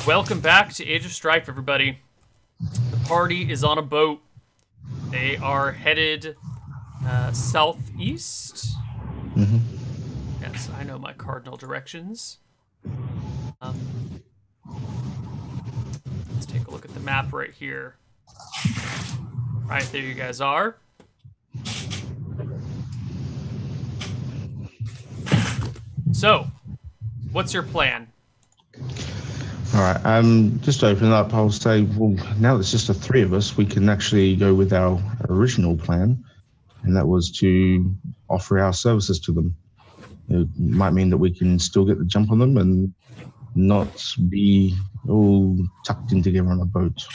Welcome back to Age of Strife, everybody. The party is on a boat. They are headed southeast. Mm-hmm. Yes, I know my cardinal directions. Let's take a look at the map right here. Right, there you guys are. So, what's your plan? All right. Just to open it up, I'll say, well, now it's just the three of us, we can actually go with our original plan, and that was to offer our services to them. It might mean that we can still get the jump on them and not be all tucked in together on a boat.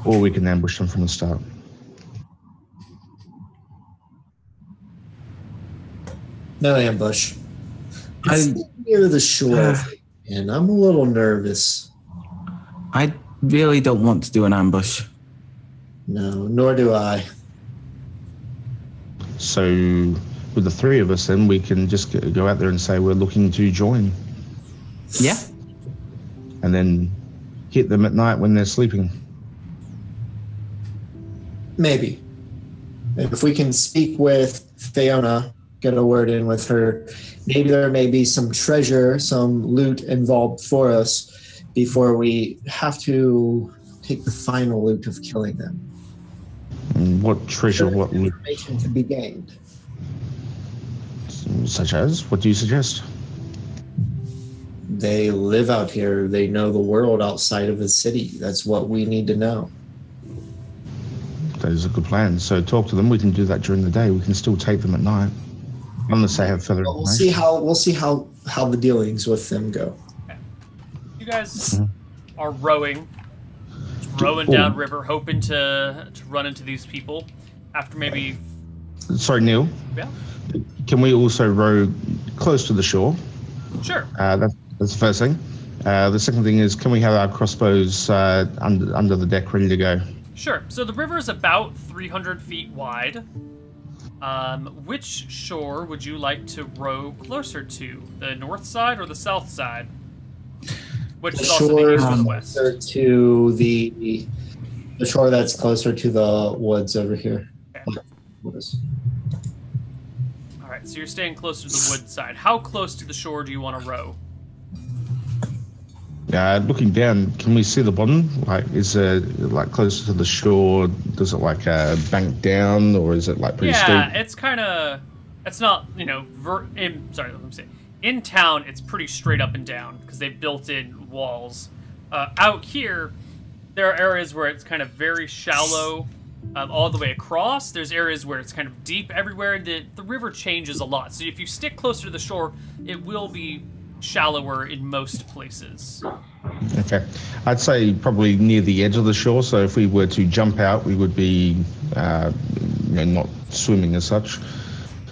Or we can ambush them from the start. No ambush. It's near the shore, and I'm a little nervous. I really don't want to do an ambush. No, nor do I. So with the three of us, then we can just go out there and say we're looking to join. Yeah. And then hit them at night when they're sleeping. Maybe. If we can speak with Fiona, get a word in with her, maybe there may be some treasure, some loot involved for us before we have to take the final loot of killing them. And what treasure, what loot? Information to be gained. Such as? What do you suggest? They live out here. They know the world outside of the city. That's what we need to know. That is a good plan. So talk to them. We can do that during the day. We can still take them at night, unless they have further information. We'll see how the dealings with them go. Okay. You guys are rowing downriver, hoping to run into these people after maybe. Sorry, Neil. Yeah. Can we also row close to the shore? Sure. That's the first thing. The second thing is, can we have our crossbows under the deck ready to go? Sure. So the river is about 300 feet wide. Which shore would you like to row closer to? The north side or the south side? Which is also the east or the west? To the shore that's closer to the woods over here. Okay. All right, so you're staying closer to the wood side. How close to the shore do you want to row? Looking down, can we see the bottom? Like, is it like closer to the shore? Does it like bank down, or is it like pretty steep? Yeah, it's kind of. It's not, in town, it's pretty straight up and down because they've built in walls. Out here, there are areas where it's kind of very shallow, all the way across. There's areas where it's kind of deep everywhere. The river changes a lot, so if you stick closer to the shore, it will be shallower in most places. Okay, I'd say probably near the edge of the shore. So if we were to jump out, we would be, not swimming as such,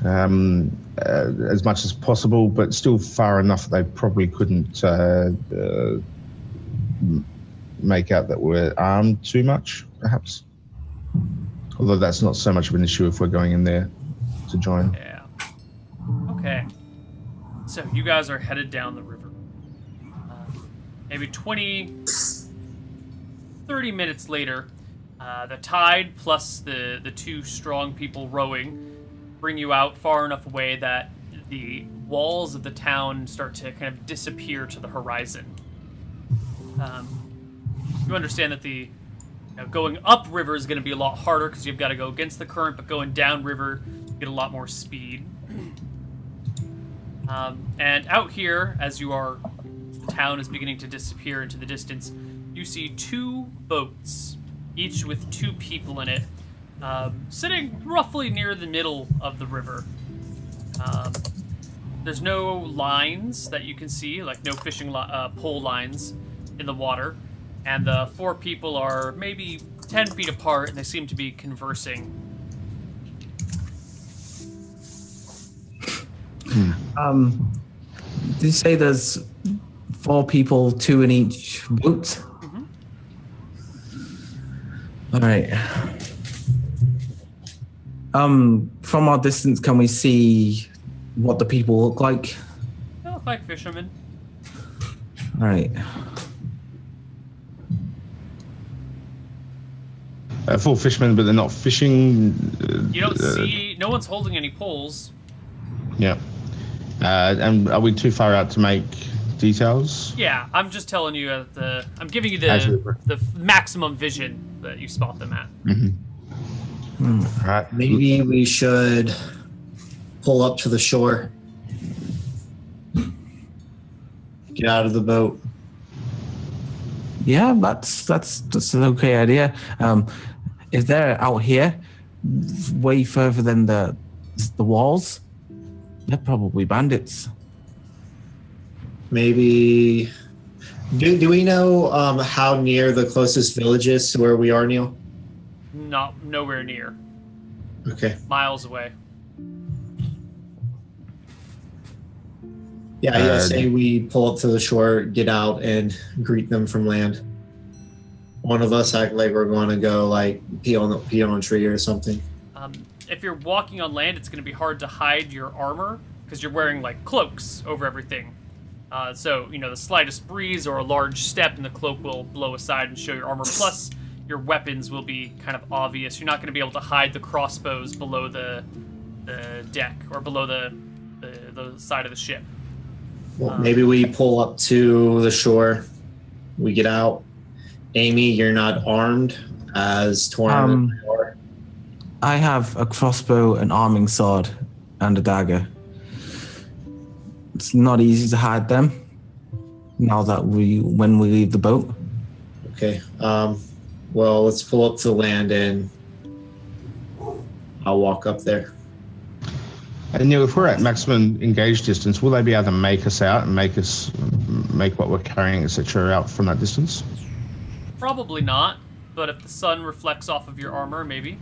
as much as possible, but still far enough that they probably couldn't make out that we're armed too much, perhaps. Although that's not so much of an issue if we're going in there to join. Yeah. Okay. So you guys are headed down the river. Maybe 20, 30 minutes later, the tide plus the two strong people rowing bring you out far enough away that the walls of the town start to kind of disappear to the horizon. You understand that going upriver is going to be a lot harder because you've got to go against the current, but going downriver, you get a lot more speed. And out here, as the town is beginning to disappear into the distance, you see two boats, each with two people in it, sitting roughly near the middle of the river. There's no lines that you can see, like no fishing pole lines in the water, and the four people are maybe 10 feet apart, and they seem to be conversing. Did you say there's 4 people, 2 in each boat? Mm-hmm. All right. From our distance, can we see what the people look like? They look like fishermen. All right. Full fishermen, but they're not fishing. You don't see. No one's holding any poles. Yeah. And are we too far out to make details? Yeah, I'm just telling you I'm giving you the maximum vision that you spot them at. Mm-hmm. All right. Maybe we should pull up to the shore. Get out of the boat. Yeah, that's an okay idea. If they're out here, way further than the walls, they're probably bandits. Maybe. Do we know how near the closest village is to where we are, Neil? Nowhere near. Okay. Miles away. Yeah, I say we pull up to the shore, get out, and greet them from land. One of us act like we're going to go like pee on a tree or something. If you're walking on land, it's going to be hard to hide your armor because you're wearing like cloaks over everything. So the slightest breeze or a large step, and the cloak will blow aside and show your armor. Plus, your weapons will be kind of obvious. You're not going to be able to hide the crossbows below the deck or below the side of the ship. Well, maybe we pull up to the shore. We get out. Amy, you're not armed as Torin are. I have a crossbow, an arming sword, and a dagger. It's not easy to hide them now that when we leave the boat. Okay. Well, let's pull up to land and I'll walk up there. And Neil, if we're at maximum engaged distance, will they be able to make us out and make what we're carrying, etc., out from that distance? Probably not, but if the sun reflects off of your armor, maybe.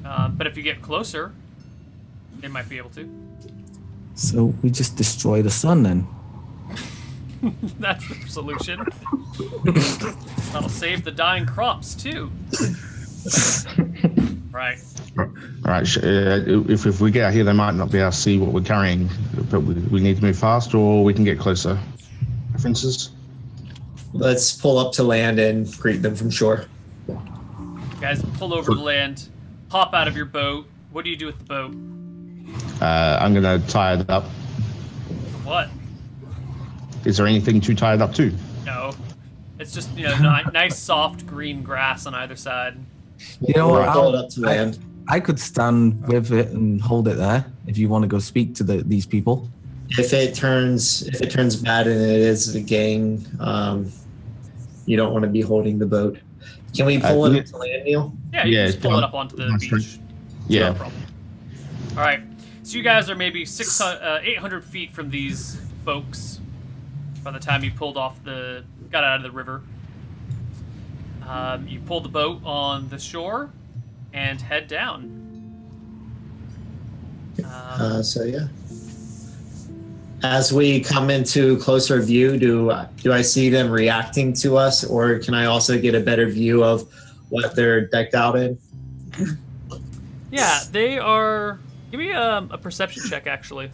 But if you get closer, they might be able to. So we just destroy the sun then? That's the solution. That'll save the dying crops, too. Right. All right. If we get out here, they might not be able to see what we're carrying, but we need to move fast, or we can get closer. Preferences? Let's pull up to land and greet them from shore. You guys pull over to land, hop out of your boat. What do you do with the boat? I'm going to tie it up. What? Is there anything to tie it up to? No. It's just, nice soft green grass on either side. You know what? Pull it up to land. I could stand with it and hold it there if you want to go speak to these people. If it turns bad and it is the gang, you don't want to be holding the boat. Can we pull it up to land, Neil? Yeah, you can just pull it up onto the beach. Yeah. No problem. All right. So you guys are maybe 800 feet from these folks by the time you got out of the river. You pull the boat on the shore and head down. So yeah. As we come into closer view, do I see them reacting to us, or can I also get a better view of what they're decked out in? Yeah, they are. Give me a perception check, actually.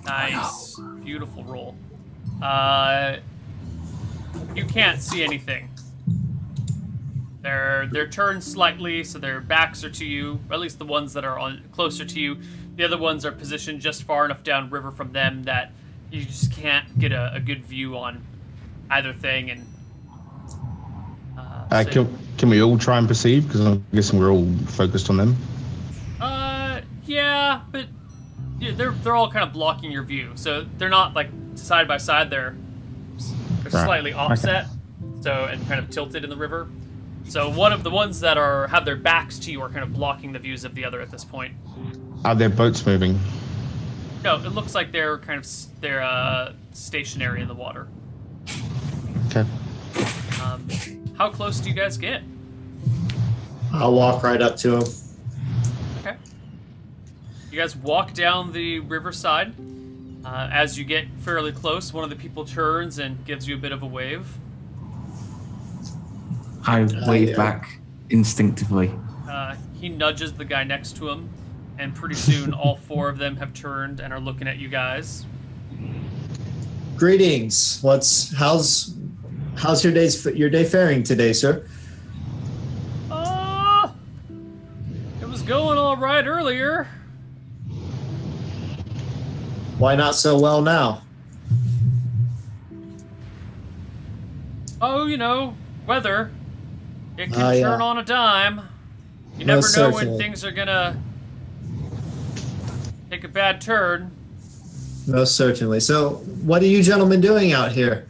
Nice. Beautiful roll. You can't see anything. They're turned slightly, so their backs are to you, or at least the ones that are closer to you. The other ones are positioned just far enough downriver from them that you just can't get a good view on either thing. And can we all try and perceive? Because I'm guessing we're all focused on them. Yeah, but they're all kind of blocking your view, so they're not like side by side. They're slightly offset, and kind of tilted in the river. So one of the ones that have their backs to you are kind of blocking the views of the other at this point. Are their boats moving? No, it looks like they're stationary in the water. Okay. How close do you guys get? I'll walk right up to them. Okay. You guys walk down the riverside. As you get fairly close, one of the people turns and gives you a bit of a wave. I wave back. instinctively. He nudges the guy next to him, and pretty soon all four of them have turned and are looking at you guys. Greetings. How's your day faring today, sir? It was going all right earlier. Why not so well now? Oh, you know, weather. It can Yeah. turn on a dime. You never Most know when certainly. things are gonna take a bad turn. Most certainly. So, what are you gentlemen doing out here?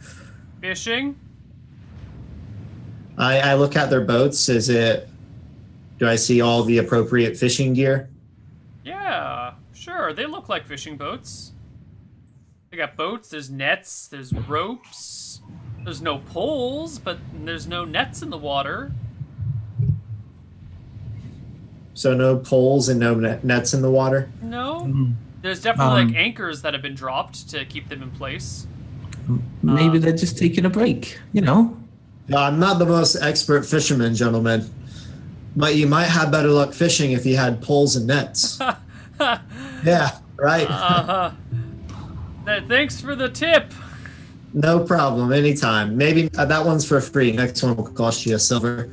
Fishing? I look at their boats. Do I see all the appropriate fishing gear? Yeah, sure. They look like fishing boats. They got boats, there's nets, there's ropes. There's no poles, but there's no nets in the water. So no poles and no nets in the water? No. There's definitely like anchors that have been dropped to keep them in place. Maybe they're just taking a break, you know? No, I'm not the most expert fisherman, gentlemen. But you might have better luck fishing if you had poles and nets. Yeah, right. Thanks for the tip. No problem, anytime. Maybe that one's for free. Next one will cost you a silver.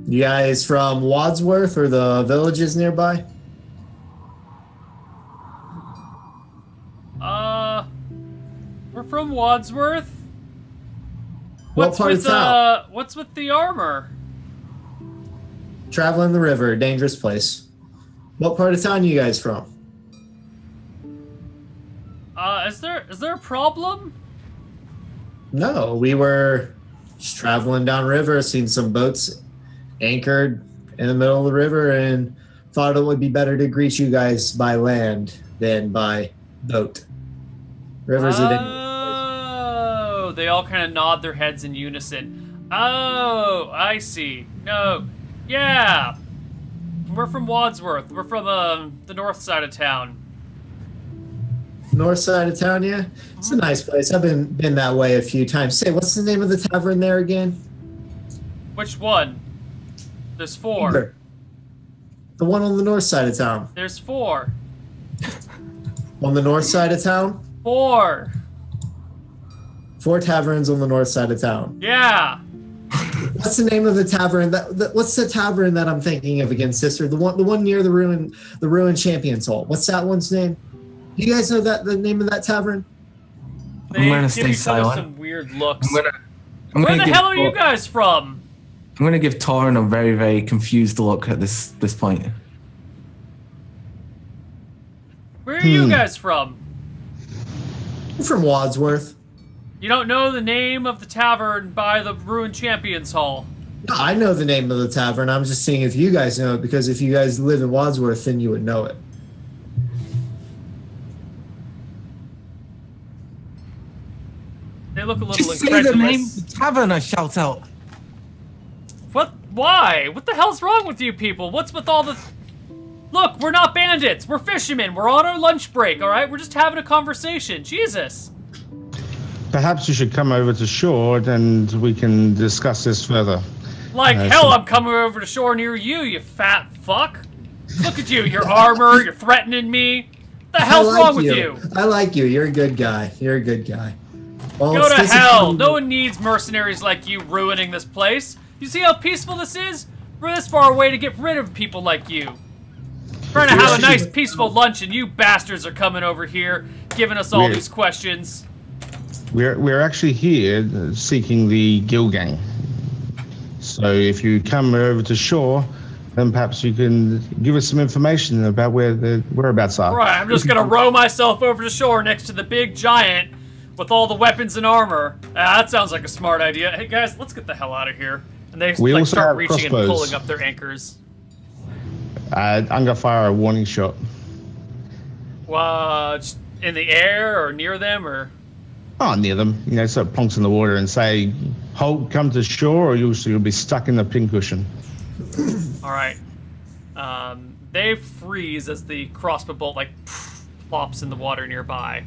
You guys from Wadsworth or the villages nearby? We're from Wadsworth. What part of town? What's with the armor? Traveling the river, dangerous place. What part of town you guys from? Is there a problem? No, we were just traveling downriver, seen some boats anchored in the middle of the river, and thought it would be better to greet you guys by land than by boat. Rivers are dangerous. Oh, they all kind of nod their heads in unison. Oh, I see. No, yeah, we're from Wadsworth. We're from the north side of town. North side of town, yeah? It's a nice place. I've been that way a few times. Say, what's the name of the tavern there again? Which one? There's four. Either. The one on the north side of town. There's four. On the north side of town? Four. 4 taverns on the north side of town. Yeah. What's the name of the tavern? What's the tavern that I'm thinking of again, sister? The one near the ruin Champions Hall. What's that one's name? Do you guys know the name of that tavern? They I'm gonna give stay each other silent. some weird looks. I'm Where gonna the give hell are you Tor- guys from? I'm gonna give Torin a very, very confused look at this point. Where are you guys from? I'm from Wadsworth. You don't know the name of the tavern by the Ruined Champions Hall. I know the name of the tavern. I'm just seeing if you guys know it, because if you guys live in Wadsworth, then you would know it. They look a little Just say the name incredulous. of the tavern, I shout out. What? Why? What the hell's wrong with you people? What's with all the... Look, we're not bandits. We're fishermen. We're on our lunch break, all right? We're just having a conversation. Jesus. Perhaps you should come over to shore and we can discuss this further. Like hell, I'm coming over to shore near you, you fat fuck. Look at you, your armor, you're threatening me. What the hell's wrong with you? I like you. You're a good guy. You're a good guy. Well, Go it's to hell. disappointing- No one needs mercenaries like you ruining this place. You see how peaceful this is? We're this far away to get rid of people like you. Trying to have a nice peaceful lunch and you bastards are coming over here giving us all Weird. these questions. We're actually here seeking the Gill Gang. So if you come over to shore, then perhaps you can give us some information about where the whereabouts are. Right, I'm just gonna row myself over to shore next to the big giant with all the weapons and armor. That sounds like a smart idea. Hey guys, let's get the hell out of here. And they We like also start have reaching and crossbows. pulling up their anchors. I'm gonna fire a warning shot. Just in the air or near them or... Oh, near them. You know, sort of plonks in the water and say, "Halt, come to shore, or you'll be stuck in the pincushion." All right. They freeze as the crossbow bolt like plops in the water nearby.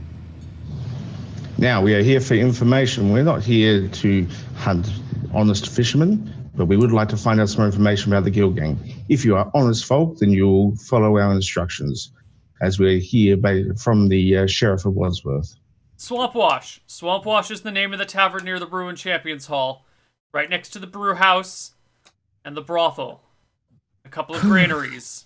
Now, we are here for information. We're not here to hunt honest fishermen, but we would like to find out some information about the Guild Gang. If you are honest folk, then you'll follow our instructions, as we're here from the Sheriff of Wadsworth. Swamp Wash. Swamp Wash is the name of the tavern near the Ruined Champions Hall, right next to the brew house and the brothel. A couple of granaries.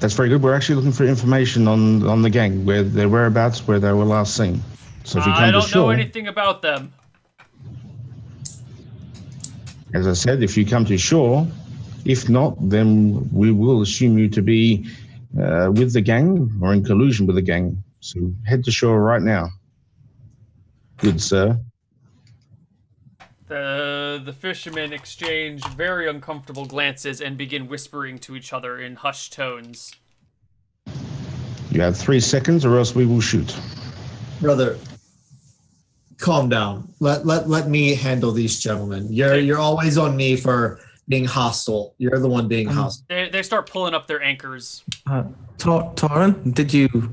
That's very good. We're actually looking for information on the gang, where their whereabouts, where they were last seen. So if you come I don't to shore, know anything about them. as I said, if you come to shore, if not, then we will assume you to be with the gang or in collusion with the gang. So head to shore right now. Good sir. The fishermen exchange very uncomfortable glances and begin whispering to each other in hushed tones. You have 3 seconds or else we will shoot. Brother, calm down. Let me handle these gentlemen. You're always on me for being hostile. You're the one being hostile. They start pulling up their anchors. Torrin, did you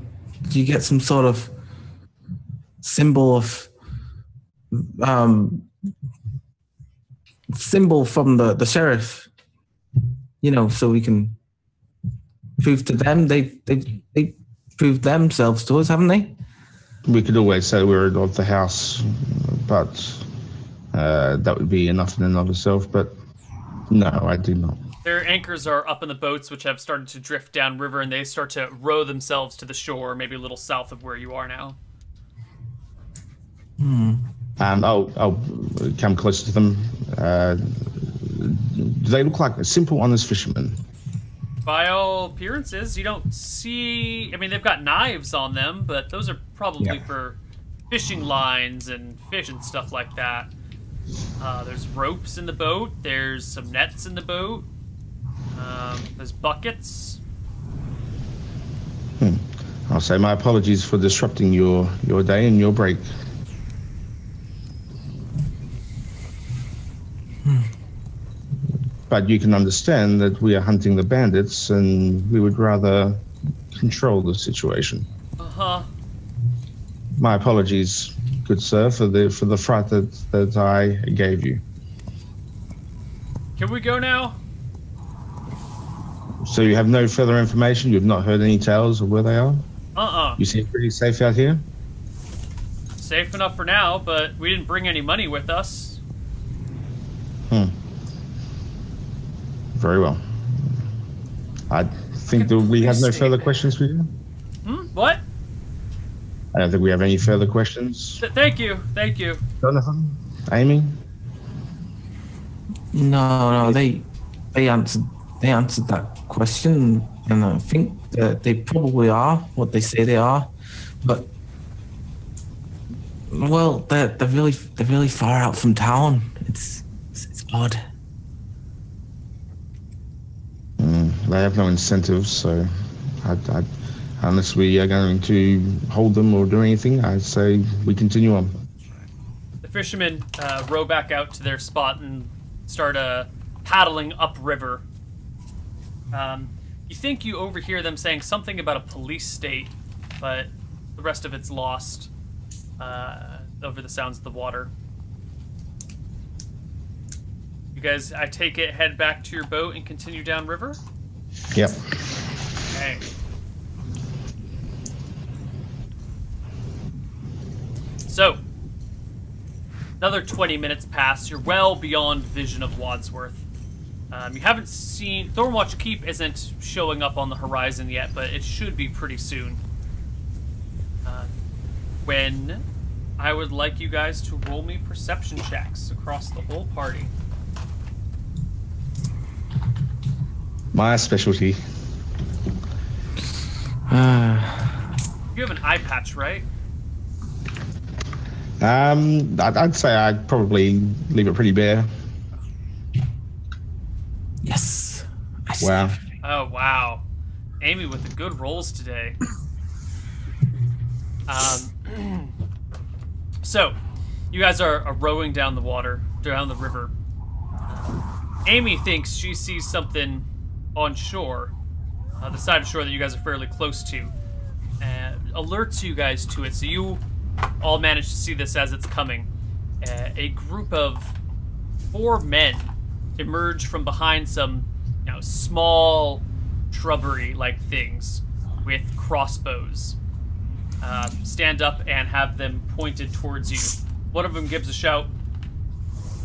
get some sort of symbol from the sheriff? You know, so we can prove to them they proved themselves to us, haven't they? We could always say we're of the house, but that would be enough in and of itself. But no, I do not. Their anchors are up in the boats, which have started to drift downriver, and they start to row themselves to the shore, maybe a little south of where you are now. I'll come closer to them. Do they look like simple, honest fishermen? By all appearances, you don't see... I mean, they've got knives on them, but those are probably for fishing lines and fish and stuff like that. There's ropes in the boat. There's some nets in the boat. There's buckets. I'll say my apologies for disrupting your day and your break. But you can understand that we are hunting the bandits and we would rather control the situation. Uh-huh. My apologies, good sir, for the fright that I gave you. Can we go now? So you have no further information? You've not heard any tales of where they are? You seem pretty safe out here? Safe enough for now, but we didn't bring any money with us. Very well. I think that we have no further questions for you. What? I don't think we have any further questions. Thank you. Thank you. Jonathan? Amy? No, they answered that question, and I think that they probably are what they say they are, but well, they're really far out from town. It's odd. They have no incentives, so unless we are going to hold them or do anything, I'd say we continue on. The fishermen row back out to their spot and start paddling upriver. You think you overhear them saying something about a police state, but the rest of it's lost over the sounds of the water. You guys, I take it, head back to your boat and continue downriver? Yep. Okay. So, another 20 minutes pass. You're well beyond vision of Wadsworth. You haven't seen... Thornwatch Keep isn't showing up on the horizon yet, but it should be pretty soon. When I would like you guys to roll me perception checks across the whole party. My specialty. You have an eye patch, right? I'd say I'd probably leave it pretty bare. Yes. Wow. Oh, wow. Amy with the good rolls today. So, you guys are rowing down the water, down the river. Amy thinks she sees something on shore, the side of shore that you guys are fairly close to, and alerts you guys to it. So you all manage to see this as it's coming. A group of 4 men emerge from behind some, small shrubbery-like things with crossbows. Stand up and have them pointed towards you. One of them gives a shout.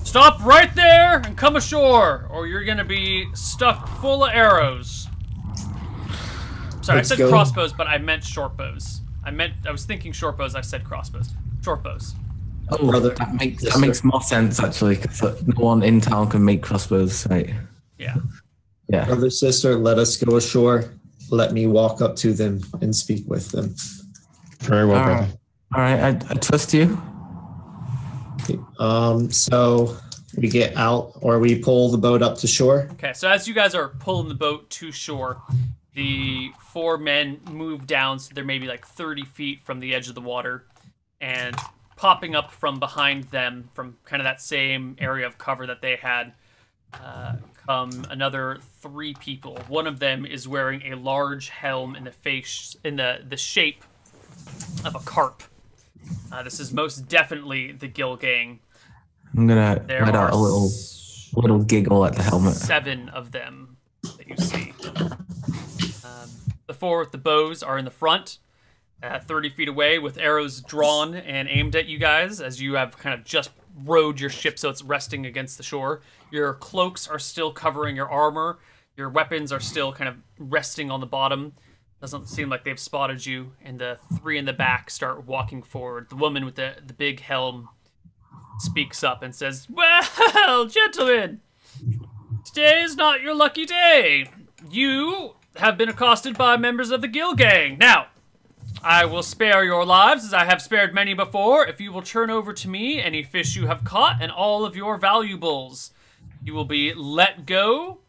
Stop right there and come ashore, or you're gonna be stuck full of arrows. Sorry, I said crossbows, but I meant short bows. I was thinking short bows, I said crossbows. Short bows. Oh, brother. That makes more sense, actually, because no one in town can make crossbows, right? Yeah. Yeah. Brother, sister, let us go ashore. Let me walk up to them and speak with them. Very well, brother. All right, I trust you. So we get out, or we pull the boat up to shore. Okay, so as you guys are pulling the boat to shore, the 4 men move down, so they're maybe like 30 feet from the edge of the water, and popping up from behind them, from kind of that same area of cover that they had, come another 3 people. One of them is wearing a large helm in the shape of a carp. This is most definitely the Gill Gang. I'm gonna let out a little giggle at the helmet. 7 of them that you see. The 4 with the bows are in the front, 30 feet away, with arrows drawn and aimed at you guys as you have kind of just rowed your ship so it's resting against the shore. Your cloaks are still covering your armor. Your weapons are still kind of resting on the bottom. Doesn't seem like they've spotted you. And the 3 in the back start walking forward. The woman with the big helm speaks up and says, "Well, gentlemen, today is not your lucky day. You have been accosted by members of the Gill Gang. Now, I will spare your lives, as I have spared many before, if you will turn over to me any fish you have caught and all of your valuables. You will be let go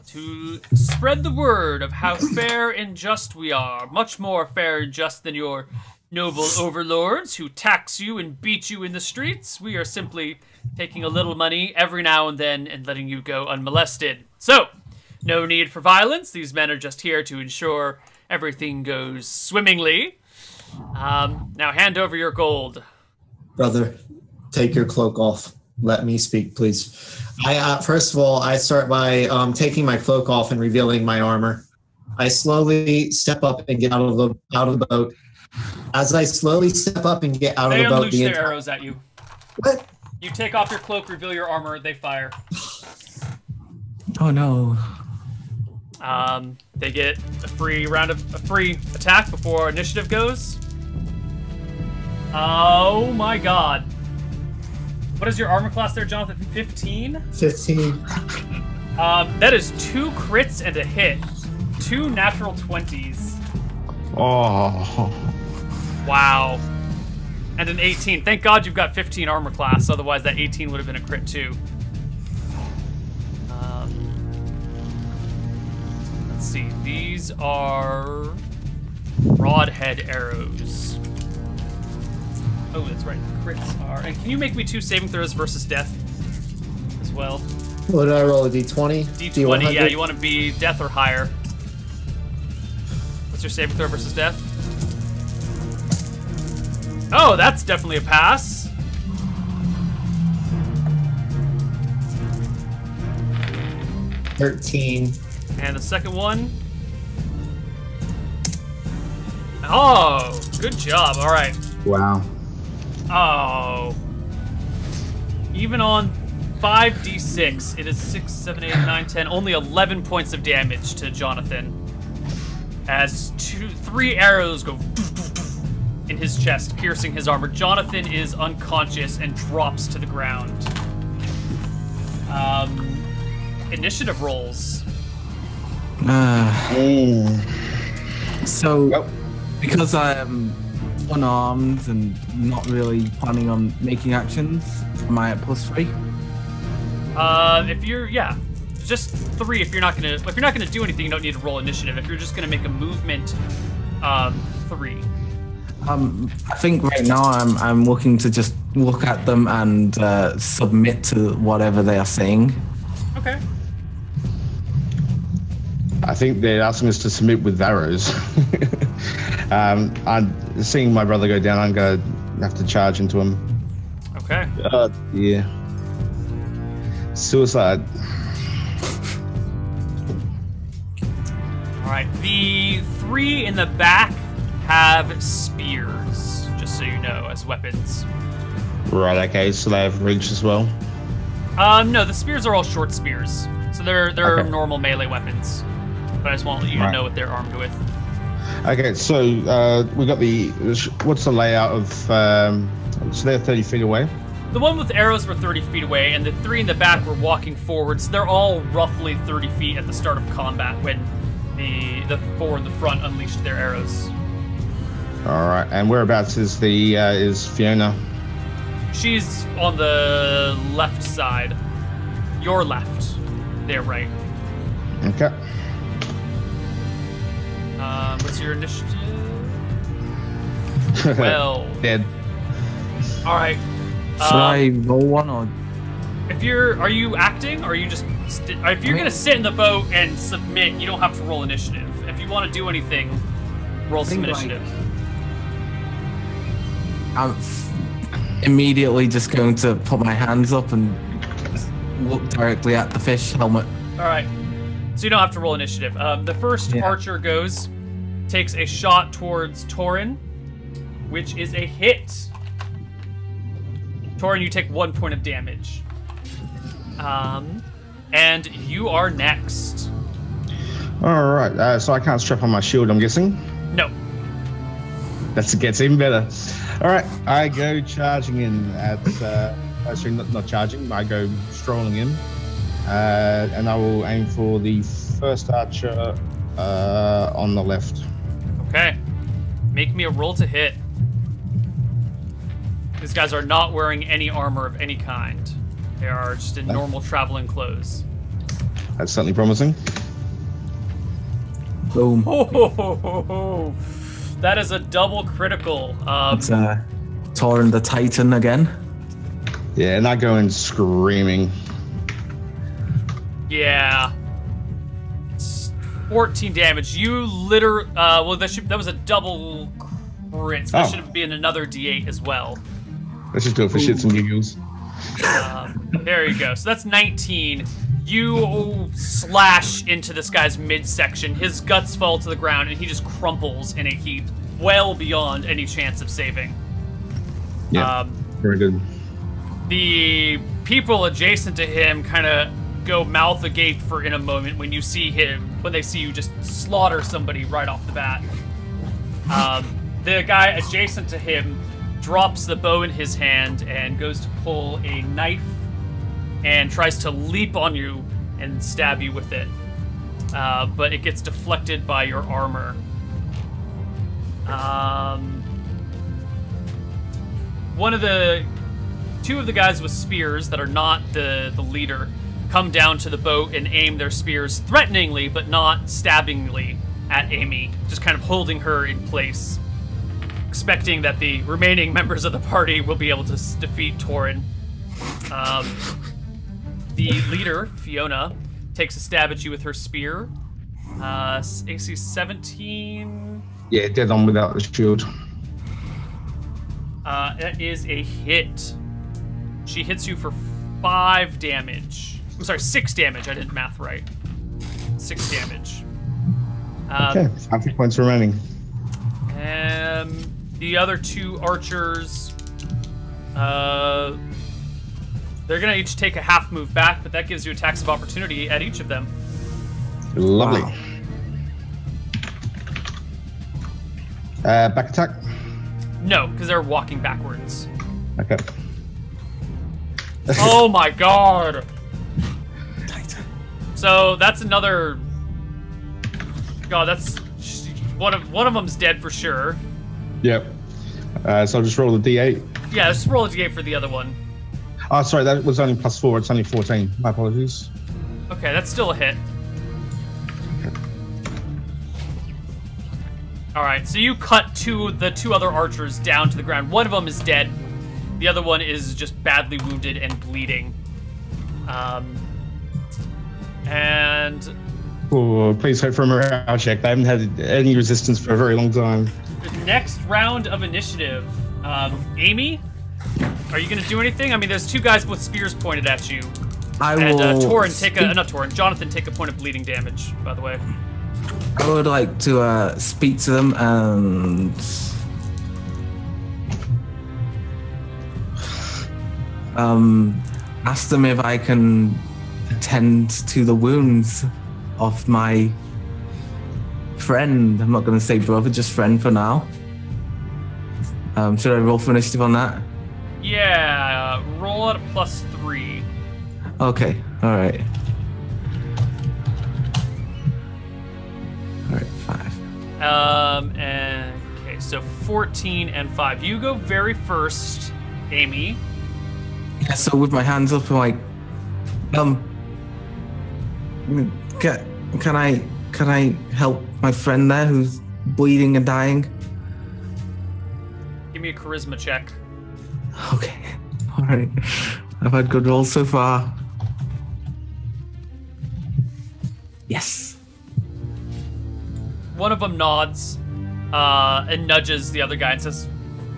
to spread the word of how fair and just we are. Much more fair and just than your noble overlords who tax you and beat you in the streets. We are simply taking a little money every now and then and letting you go unmolested. So, no need for violence. These men are just here to ensure everything goes swimmingly. Now hand over your gold." Brother, take your cloak off. Let me speak, please. First of all, I start by taking my cloak off and revealing my armor. I slowly step up and get out of the boat. As I slowly step up and get out of the boat, they unleash their arrows at you. What? You take off your cloak, reveal your armor, they fire. Oh no. They get a free attack before initiative goes. Oh my god. What is your armor class there, Jonathan? 15? 15. That is 2 crits and a hit. 2 natural 20s. Oh. Wow. And an 18. Thank God you've got 15 armor class, otherwise that 18 would have been a crit too. Let's see. These are broadhead arrows. Oh, that's right. Crits are... And can you make me 2 saving throws versus death as well? What did I roll, a d20? D20, yeah. You want to be death or higher. What's your saving throw versus death? Oh, that's definitely a pass. $13. And the second one. Oh, good job. All right. Wow. Oh. Even on 5d6, it is 6, 7, 8, 9, 10. Only 11 points of damage to Jonathan. As 3 arrows go in his chest, piercing his armor. Jonathan is unconscious and drops to the ground. Initiative rolls. So, because I am unarmed and not really planning on making actions, am I at +3? If you're, just 3. If you're not gonna do anything, you don't need to roll initiative. If you're just gonna make a movement, 3. I think right now I'm looking to just look at them and submit to whatever they are saying. Okay. I think they're asking us to submit with arrows. I'm seeing my brother go down. I'm going to have to charge into him. Okay. Yeah. Suicide. All right. The 3 in the back have spears, just so you know, as weapons. Right. Okay. So they have reach as well. No, the spears are all short spears, so they're Okay. normal melee weapons. But I just want you to know what they're armed with. Okay. So we got the. What's the layout of? So they're 30 feet away. The one with arrows were 30 feet away, and the 3 in the back were walking forward, so they're all roughly 30 feet at the start of combat when the 4 in the front unleashed their arrows. All right. And whereabouts is the is Fiona? She's on the left side. Your left. They're right. Okay. What's your initiative? Well. Dead. All right. Should I roll one or? Are you acting, or are you just? If you're gonna sit in the boat and submit, you don't have to roll initiative. If you want to do anything, roll some initiative. I'm immediately just going to put my hands up and look directly at the fish helmet. All right. So you don't have to roll initiative. The first archer takes a shot towards Torin, which is a hit. Torin, you take 1 point of damage. And you are next. All right. So I can't strap on my shield, I'm guessing. No. That gets even better. All right. I go charging in at. Actually, not charging. I go strolling in, and I will aim for the first archer on the left. Okay. Make me a roll to hit. These guys are not wearing any armor of any kind. They are just in normal traveling clothes. That's certainly promising. Boom. Oh, that is a double critical. It's Torin the Titan again. Yeah, and I go in screaming. Yeah. It's 14 damage. You literally... well, that was a double crit, so that should be another D8 as well. Let's just do it for shits and giggles. There you go. So that's 19. You slash into this guy's midsection. His guts fall to the ground, and he just crumples in a heap, well beyond any chance of saving. Yeah, very good. The people adjacent to him kind of go mouth agape for in a moment when they see you just slaughter somebody right off the bat. The guy adjacent to him drops the bow in his hand and goes to pull a knife and tries to leap on you and stab you with it. But it gets deflected by your armor. Two of the guys with spears that are not the leader come down to the boat and aim their spears threateningly but not stabbingly at Amy, just kind of holding her in place, expecting that the remaining members of the party will be able to defeat Torin. The leader, Fiona, takes a stab at you with her spear. AC 17. Yeah, dead on without the shield. That is a hit. She hits you for 5 damage. I'm sorry, 6 damage. I didn't math right. 6 damage. Okay, 5 points remaining. The other 2 archers, they're gonna each take a half move back, but that gives you attacks of opportunity at each of them. Lovely. Wow. Back attack? No, because they're walking backwards. Okay. Oh my god! Titan. So that's another... God, that's... One of them's dead for sure. Yep. So I'll just roll the d8. Yeah, just roll a d8 for the other one. Oh, sorry, that was only +4. It's only 14. My apologies. Okay, that's still a hit. Alright, so you cut the 2 other archers down to the ground. One of them is dead. The other one is just badly wounded and bleeding. And... Oh, please hope for a morale check. They haven't had any resistance for a very long time. the next round of initiative, Amy, are you going to do anything? I mean, there's two guys with spears pointed at you. I And will. Jonathan, take a point of bleeding damage, by the way. I would like to speak to them and ask them if I can attend to the wounds of my friend. I'm not going to say brother, just friend for now. Should I roll for initiative on that? Yeah, roll at a +3. Okay, alright. Alright, 5. And okay, so 14 and 5. You go very first, Amy. Yeah, so with my hands up, I'm like, can I help my friend there who's bleeding and dying? Give me a charisma check. Okay, alright. I've had good rolls so far. Yes. One of them nods and nudges the other guy and says,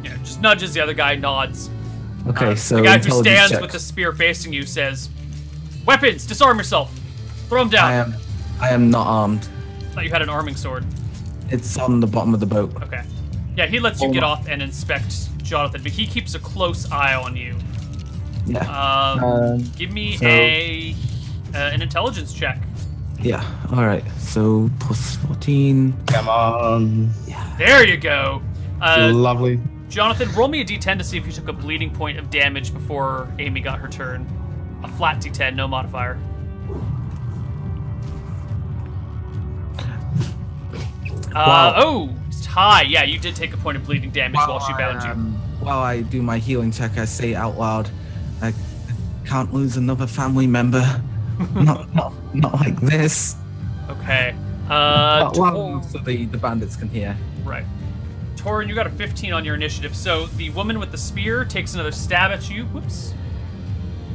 just nudges the other guy, nods. Okay, so the guy who intelligence stands check. with the spear facing you says, "Weapons, disarm yourself. Throw him down." I am not armed. I thought you had an arming sword. It's on the bottom of the boat. Okay. Yeah, he lets you get off and inspect Jonathan, but he keeps a close eye on you. Yeah. Give me an intelligence check. Yeah. All right. So +14. Come on. Yeah. There you go. Lovely. Jonathan, roll me a d10 to see if you took a bleeding point of damage before Amy got her turn. A flat d10, no modifier. Wow. Oh, it's high. Yeah, you did take a point of bleeding damage while she bound you. While I do my healing check, I say out loud, I can't lose another family member. not like this. Okay. Well, so the bandits can hear. Right. Torin, you got a 15 on your initiative, so the woman with the spear takes another stab at you. Whoops.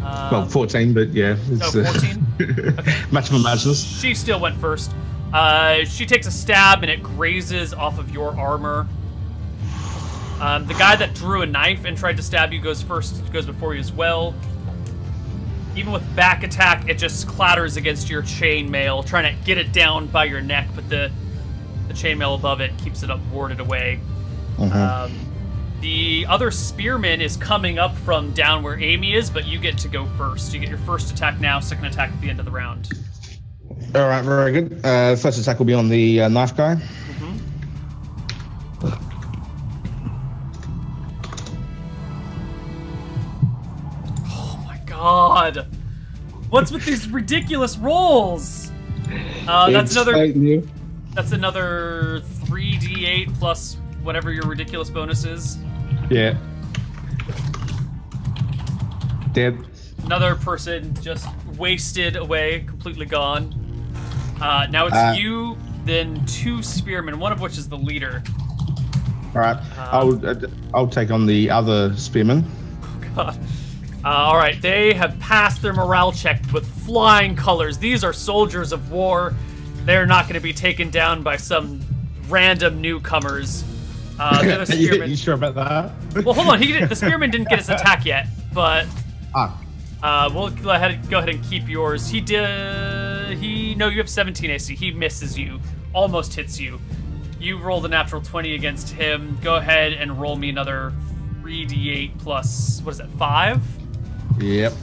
Well, 14, but yeah. It's, 14? Okay. Match of imaginers. She still went first. She takes a stab and it grazes off of your armor. The guy that drew a knife and tried to stab you goes before you as well. Even with back attack, it just clatters against your chainmail, trying to get it down by your neck, but the chainmail above it keeps it up, warded away. The other spearman is coming up from down where Amy is, but you get to go first. You get your first attack now, second attack at the end of the round. All right, very good. First attack will be on the knife guy. Oh my god! What's with these ridiculous rolls? That's another 3d8 plus whatever your ridiculous bonus is. Yeah. Dead. Another person just wasted away, completely gone. Now it's you, then two spearmen, one of which is the leader. All right. I'll take on the other spearman. Oh god. All right, they have passed their morale check with flying colors. These are soldiers of war. They're not going to be taken down by some random newcomers. The spearman. You sure about that? Well, hold on. The spearman didn't get his attack yet, but we'll go ahead and keep yours. No, you have 17 AC. He misses you, almost hits you. You rolled a natural 20 against him. Go ahead and roll me another 3d8 plus, what is that, 5? Yep.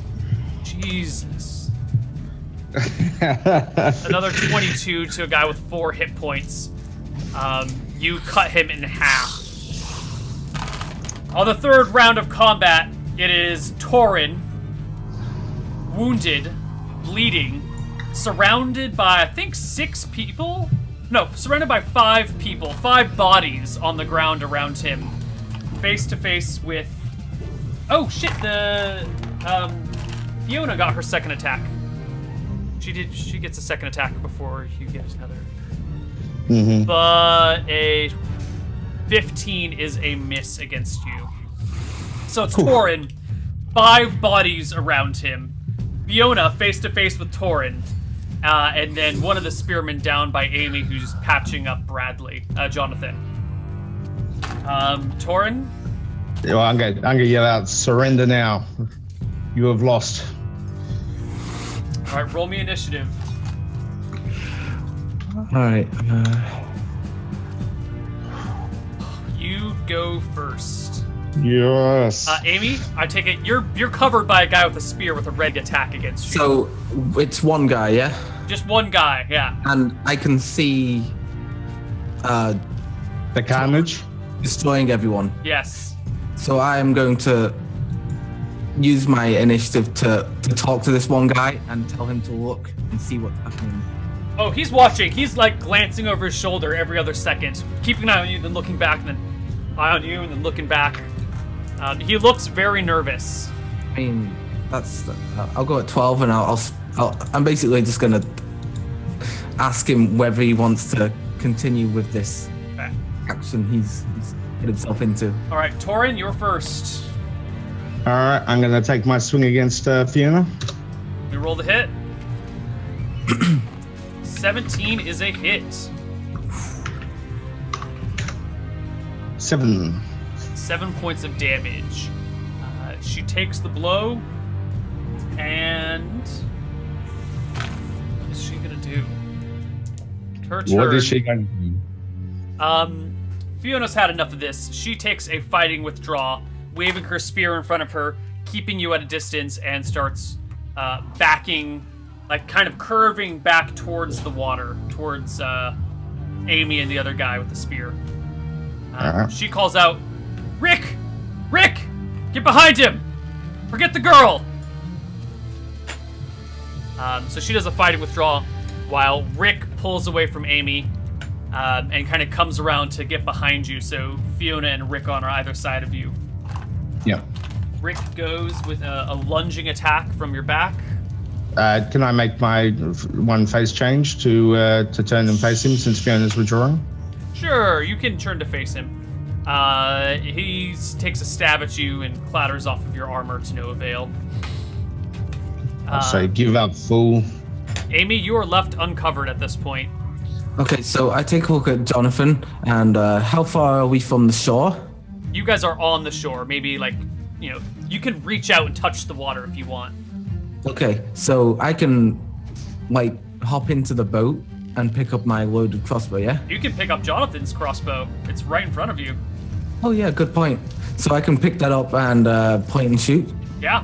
Jesus. Another 22 to a guy with 4 hit points. You cut him in half. On the third round of combat, it is Torin, wounded, bleeding, surrounded by, I think, 6 people? No, surrounded by 5 people, 5 bodies on the ground around him. Face to face with... Oh, shit, Fiona got her second attack. She gets a second attack before you get another. But a 15 is a miss against you. So it's Torin, 5 bodies around him. Fiona face to face with Torin. And then one of the spearmen down by Amy, who's patching up Jonathan. Torin, Well, I'm gonna yell out, surrender now. You have lost. All right, roll me initiative. All right. You go first. Yes. Amy, I take it you're covered by a guy with a spear with a red attack against you. So it's one guy, yeah? Just one guy, yeah. And I can see the carnage. destroying everyone. Yes. So I am going to use my initiative to talk to this one guy and tell him to look and see what's happening. Oh, he's watching. He's like glancing over his shoulder every other second, keeping an eye on you, then looking back, and then eye on you, and then looking back. He looks very nervous. I mean, that's. I'll go at 12, and I'm basically just gonna ask him whether he wants to continue with this action he's put himself into. All right, Torin, you're first. All right, I'm gonna take my swing against Fiona. You roll the hit. 17 is a hit. 7. 7 points of damage. She takes the blow, and what is she gonna do? Her turn. What is she going to do? Fiona's had enough of this. She takes a fighting withdrawal, waving her spear in front of her, keeping you at a distance, and starts backing, like kind of curving back towards the water, towards Amy and the other guy with the spear. She calls out, Rick! Rick! Get behind him! Forget the girl! So she does a fighting withdrawal while Rick pulls away from Amy and kind of comes around to get behind you. So Fiona and Rick on either side of you. Yeah. Rick goes with a lunging attack from your back. Can I make my one face change to turn and face him since Fiona's withdrawing? Sure, you can turn to face him. He takes a stab at you and clatters off of your armor to no avail. I'll say, give up, fool. Amy, you are left uncovered at this point. Okay, so I take a look at Jonathan, and how far are we from the shore? You guys are on the shore. Maybe, like, you know, you can reach out and touch the water if you want. Okay, so I can, like, hop into the boat and pick up my loaded crossbow, yeah? You can pick up Jonathan's crossbow. It's right in front of you. Oh, yeah, good point. So I can pick that up and point and shoot? Yeah.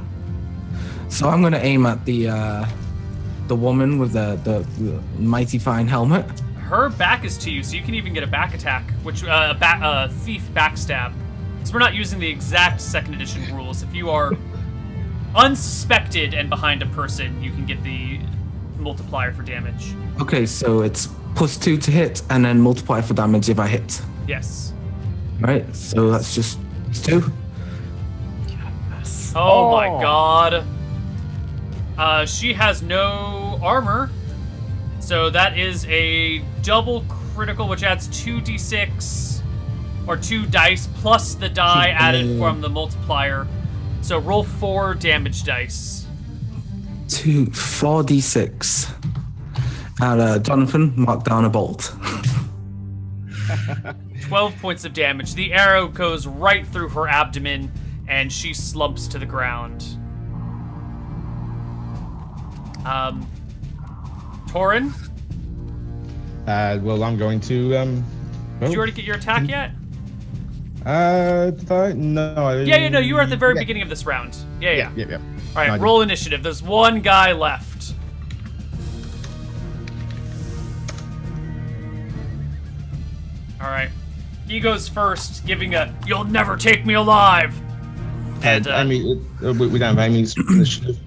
So I'm going to aim at the woman with the mighty fine helmet. Her back is to you, so you can even get a back attack, which thief backstab. So we're not using the exact second edition rules. If you are unsuspected and behind a person, you can get the multiplier for damage. Okay, so it's +2 to hit and then multiply for damage if I hit. Yes. Right, so that's just 2. Yes. Oh my god. She has no armor, so that is a double critical, which adds 2d6 or 2 dice plus the die added from the multiplier. So roll 4 damage dice. 4d6. And Jonathan, mark down a bolt. 12 points of damage. The arrow goes right through her abdomen, and she slumps to the ground. Torin? Well, I'm going to... Did you already get your attack yet? Did I? No. Yeah, no, you were at the very beginning of this round. Yeah. Yeah. All right, roll initiative. There's one guy left. All right. He goes first, giving a, "You'll never take me alive." And Amy, we don't have Amy's initiative.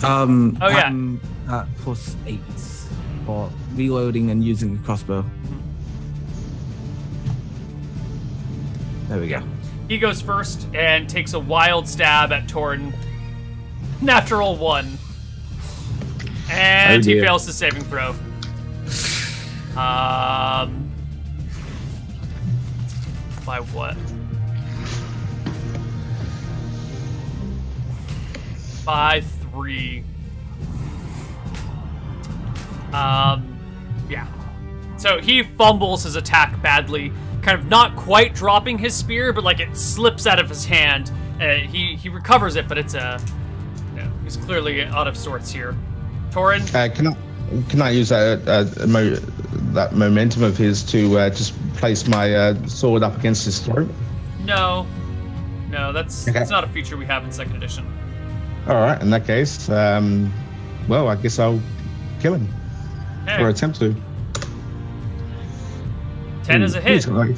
Oh yeah. I'm at +8 for reloading and using the crossbow. There we go. He goes first and takes a wild stab at Torin. Natural 1. And he fails the saving throw. By what? By 3. Yeah. So he fumbles his attack badly, kind of not quite dropping his spear, but like it slips out of his hand. He recovers it, but it's he's clearly out of sorts here. Torin? Can I use that momentum of his to just place my sword up against his throat? No, that's not a feature we have in second edition. All right, in that case, well, I guess I'll kill him or attempt to. 10 is a hit. Like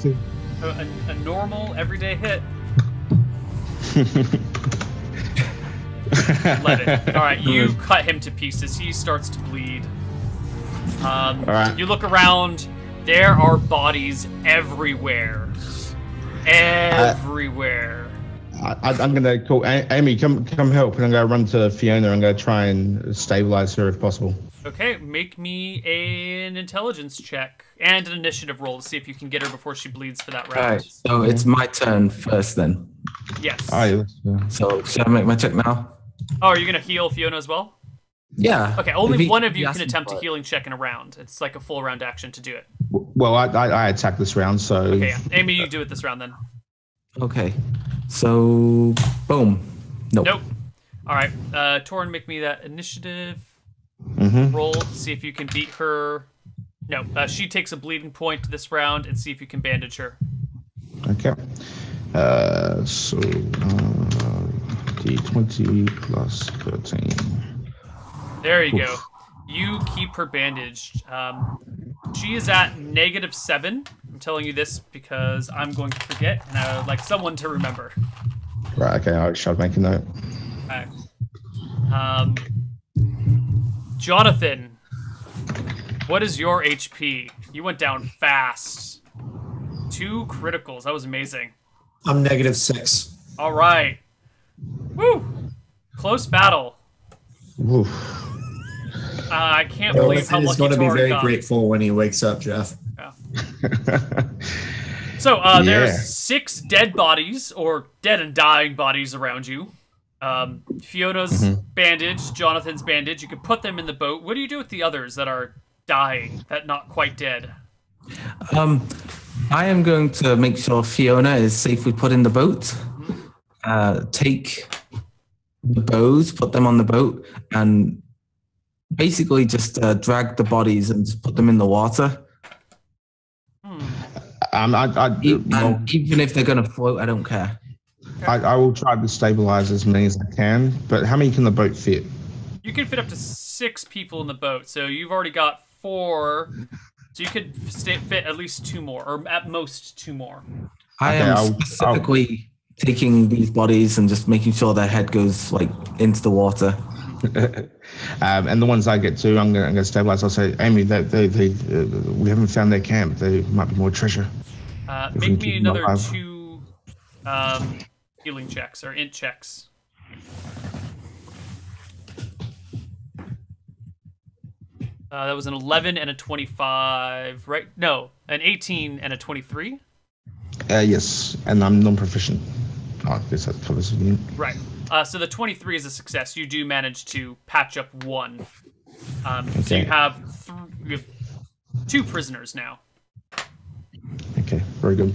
A normal, everyday hit. Let it. All right, you cut him to pieces. He starts to bleed. All right. You look around. There are bodies everywhere. Everywhere. I'm gonna call Amy. Come help, and I'm gonna run to Fiona. I'm gonna try and stabilize her if possible. Okay, make me an intelligence check and an initiative roll to see if you can get her before she bleeds for that round. All right, so it's my turn first then. Yes. Yeah. So should I make my check now? Oh, are you gonna heal Fiona as well? Yeah. Okay, only one of you can attempt a healing check in a round. It's like a full round action to do it. Well, I attack this round, so. Okay, yeah. Amy, you do it this round then. Okay. So, boom. Nope. All right, Torin, make me that initiative roll to see if you can beat her. No, she takes a bleeding point this round and see if you can bandage her. Okay. So, D20 plus 13. There you go. You keep her bandaged. She is at -7. I'm telling you this because I'm going to forget, and I would like someone to remember. Right, okay, I shall make a note. Okay. Jonathan, what is your HP? You went down fast. 2 criticals. That was amazing. I'm -6. All right. Woo! Close battle. Oof. I can't believe how lucky he's going to be Torin very got. grateful when he wakes up, Jeff. Yeah. So there's 6 dead bodies, or dead and dying bodies around you. Fiona's bandage, Jonathan's bandage. You can put them in the boat. What do you do with the others that are dying, that not quite dead? I am going to make sure Fiona is safely put in the boat. Take the bows, put them on the boat, and basically just drag the bodies and just put them in the water. Even if they're going to float, I don't care. I will try to stabilize as many as I can, but how many can the boat fit? You can fit up to 6 people in the boat, so you've already got 4. So you could fit at least 2 more, or at most 2 more. I am specifically taking these bodies and just making sure their head goes like into the water. And the ones I get to, I'm gonna stabilize. I'll say, Amy, we haven't found their camp. There might be more treasure. Make me another 2 healing checks or int checks. That was an 11 and a 25, right? No, an 18 and a 23. Yes, and I'm non-proficient. Oh, I guess that covers it. Right. So the 23 is a success. You do manage to patch up 1. So you have 2 prisoners now. Okay, very good.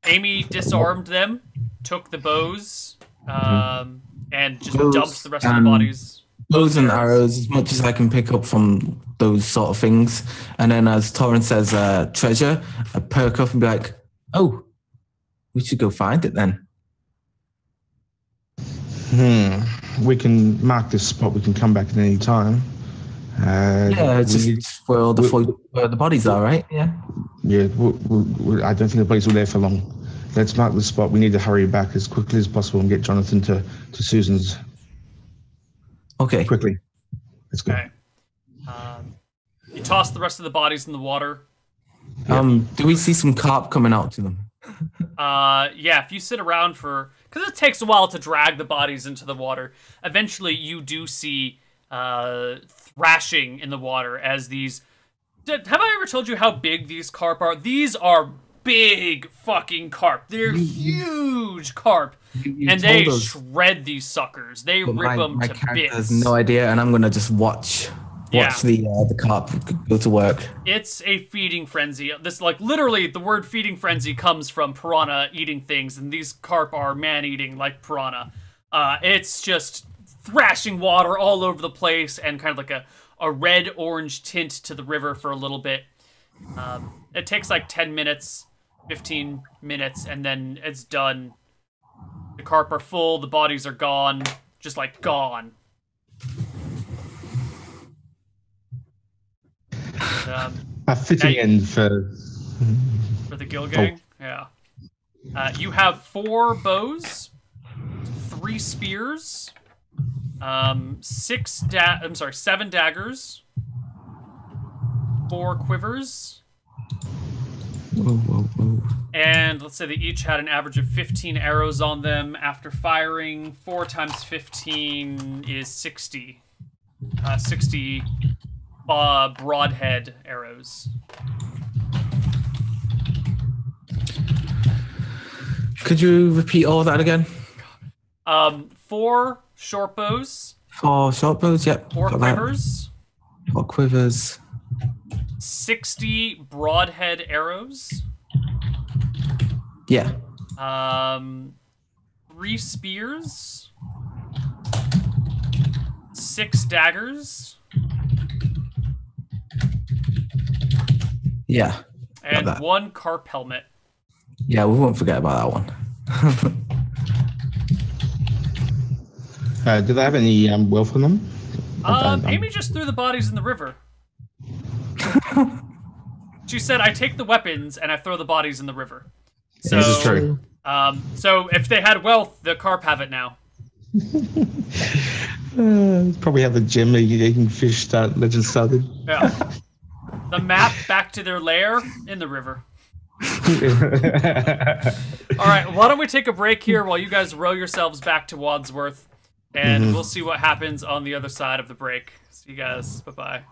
Amy disarmed them, took the bows, and just dumped the rest of the bodies. Bows and arrows, as much as I can pick up from those sort of things. And then as Torrent says, treasure, I perk up and be like, oh, we should go find it then. We can mark this spot. We can come back at any time. It's just where the bodies are, right? Yeah. Yeah, I don't think the bodies were there for long. Let's mark the spot. We need to hurry back as quickly as possible and get Jonathan to Susan's. Okay. Quickly. Let's go. Okay. You toss the rest of the bodies in the water. Do we see some carp coming out to them? Yeah, if you sit around because it takes a while to drag the bodies into the water, eventually you do see thrashing in the water as these... Have I ever told you how big these carp are? These are big fucking carp. They're huge carp. And they shred these suckers. They rip them to bits. My character has no idea, and I'm going to just watch watch the carp go to work. It's a feeding frenzy. This, like, literally, the word feeding frenzy comes from piranha eating things, and these carp are man-eating like piranha. It's just thrashing water all over the place and kind of like a red-orange tint to the river for a little bit. It takes like 10 minutes, 15 minutes, and then it's done. The carp are full, the bodies are gone, just like gone. Fitting in for the Gill Gang? Yeah. You have 4 bows, 3 spears, 7 daggers, 4 quivers. Whoa. And let's say they each had an average of 15 arrows on them. After firing, 4 times 15 is 60. 60 broadhead arrows. Could you repeat all of that again? 4 short bows. 4 short bows, yep. 4 quivers. 4 quivers. 60 broadhead arrows. Yeah. 3 spears. 6 daggers. Yeah. And 1 carp helmet. Yeah, we won't forget about that one. do they have any wealth on them? Amy just threw the bodies in the river. She said, "I take the weapons and I throw the bodies in the river." So, this is true. So if they had wealth, the carp have it now. Probably have the gem eating fish legend started. Yeah. The map back to their lair in the river. All right, why don't we take a break here while you guys row yourselves back to Wadsworth, and we'll see what happens on the other side of the break. See you guys. Bye-bye.